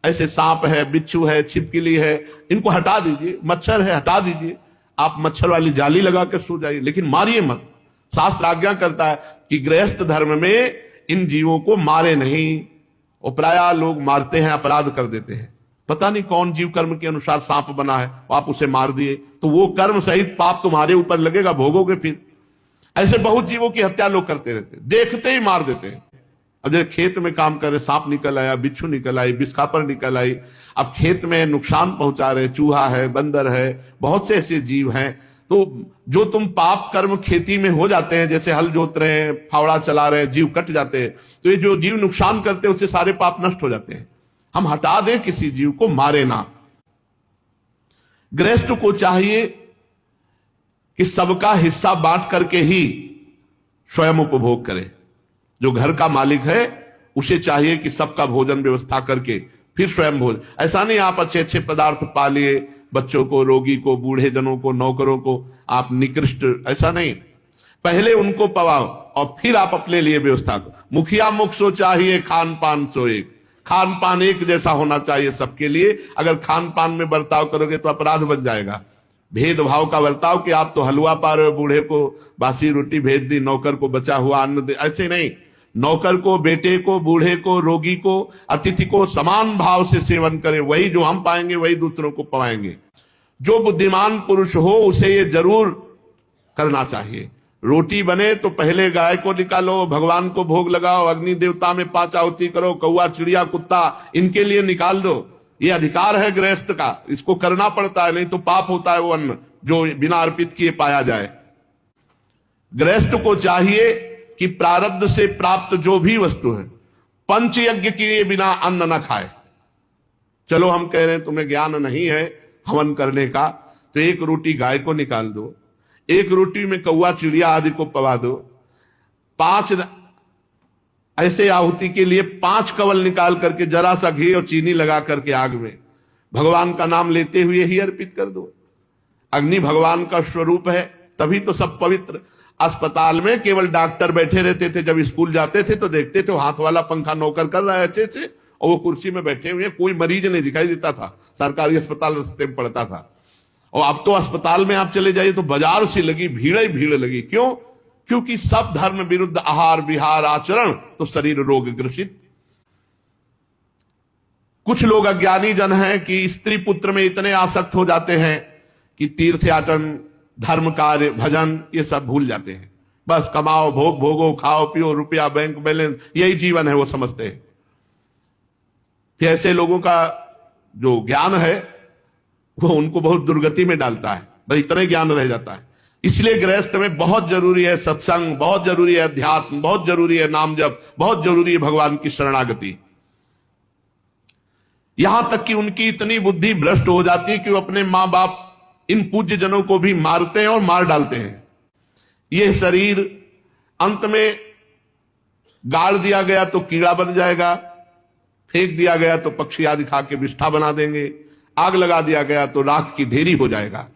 ऐसे सांप है, बिच्छू है, छिपकली है, इनको हटा दीजिए। मच्छर है, हटा दीजिए। आप मच्छर वाली जाली लगा के सो जाइए, लेकिन मारिए मत। शास्त्र आज्ञा करता है कि गृहस्थ धर्म में इन जीवों को मारे नहीं। और प्रायः लोग मारते हैं, अपराध कर देते हैं। पता नहीं कौन जीव कर्म के अनुसार सांप बना है, आप उसे मार दिए तो वो कर्म सहित पाप तुम्हारे ऊपर लगेगा, भोगोगे फिर। ऐसे बहुत जीवों की हत्या लोग करते रहते, देखते ही मार देते हैं। अब जैसे खेत में काम कर रहे, सांप निकल आया, बिच्छू निकल आई, बिस्खापर निकल आई, अब खेत में नुकसान पहुंचा रहे, चूहा है, बंदर है, बहुत से ऐसे जीव हैं। तो जो तुम पाप कर्म खेती में हो जाते हैं, जैसे हल जोत रहे हैं, फावड़ा चला रहे हैं, जीव कट जाते हैं, तो ये जो जीव नुकसान करते हैं उससे सारे पाप नष्ट हो जाते हैं। हम हटा दें, किसी जीव को मारे ना। गृहस्थ को चाहिए कि सबका हिस्सा बांट करके ही स्वयं उपभोग करे। जो घर का मालिक है उसे चाहिए कि सबका भोजन व्यवस्था करके फिर स्वयं भोजन। ऐसा नहीं आप अच्छे अच्छे पदार्थ पा लिए, बच्चों को, रोगी को, बूढ़े जनों को, नौकरों को आप निकृष्ट, ऐसा नहीं। पहले उनको पवाओ और फिर आप अपने लिए व्यवस्था करो। मुखिया मुख सो चाहिए, खान पान सो एक। खान पान एक जैसा होना चाहिए सबके लिए। अगर खान पान में बर्ताव करोगे तो अपराध बन जाएगा। भेदभाव का बर्ताव कि आप तो हलवा पा रहे हो, बूढ़े को बासी रोटी भेज दी, नौकर को बचा हुआ अन्न दे, ऐसे नहीं। नौकर को, बेटे को, बूढ़े को, रोगी को, अतिथि को समान भाव से सेवन करें। वही जो हम पाएंगे वही दूसरों को पाएंगे। जो बुद्धिमान पुरुष हो उसे ये जरूर करना चाहिए। रोटी बने तो पहले गाय को निकालो, भगवान को भोग लगाओ, अग्नि देवता में 5 आहुति करो, कौआ, चिड़िया, कुत्ता इनके लिए निकाल दो। ये अधिकार है गृहस्थ का, इसको करना पड़ता है, नहीं तो पाप होता है वो अन्न जो बिना अर्पित किए पाया जाए। गृहस्थ को चाहिए कि प्रारब्ध से प्राप्त जो भी वस्तु है, पंच यज्ञ किए बिना अन्न न खाए। चलो हम कह रहे हैं तुम्हें ज्ञान नहीं है हवन करने का, तो एक रोटी गाय को निकाल दो, एक रोटी में कौआ, चिड़िया आदि को पवा दो। 5 ऐसे आहुति के लिए 5 कवल निकाल करके जरा सा घी और चीनी लगा करके आग में भगवान का नाम लेते हुए ही अर्पित कर दो। अग्नि भगवान का स्वरूप है, तभी तो सब पवित्र। अस्पताल में केवल डॉक्टर बैठे रहते थे, जब स्कूल जाते थे तो देखते थे हाथ वाला पंखा नौकर कर रहा है अच्छे से, और वो कुर्सी में बैठे हुए, कोई मरीज नहीं दिखाई देता था। सरकारी अस्पताल रास्ते में पड़ता था। और अब तो अस्पताल में आप चले जाइए तो बाजार सी लगी, भीड़ ही भीड़ लगी। क्यों? क्योंकि सब धर्म विरुद्ध आहार विहार आचरण, तो शरीर रोग ग्रसित। कुछ लोग अज्ञानी जन हैं कि स्त्री पुत्र में इतने आसक्त हो जाते हैं कि तीर्थ याटन, धर्म कार्य, भजन ये सब भूल जाते हैं। बस कमाओ, भोग भोगो, खाओ पियो, रुपया, बैंक बैलेंस, यही जीवन है वो समझते हैं। फिर ऐसे लोगों का जो ज्ञान है वो उनको बहुत दुर्गति में डालता है, बस इतना ज्ञान रह जाता है। इसलिए गृहस्थ में बहुत जरूरी है सत्संग, बहुत जरूरी है अध्यात्म, बहुत जरूरी है नाम जप, बहुत जरूरी है भगवान की शरणागति। यहां तक कि उनकी इतनी बुद्धि भ्रष्ट हो जाती है कि वो अपने मां बाप, इन पूज्य जनों को भी मारते हैं और मार डालते हैं। यह शरीर अंत में गाड़ दिया गया तो कीड़ा बन जाएगा, फेंक दिया गया तो पक्षी आदि खा के विष्ठा बना देंगे, आग लगा दिया गया तो राख की ढेरी हो जाएगा।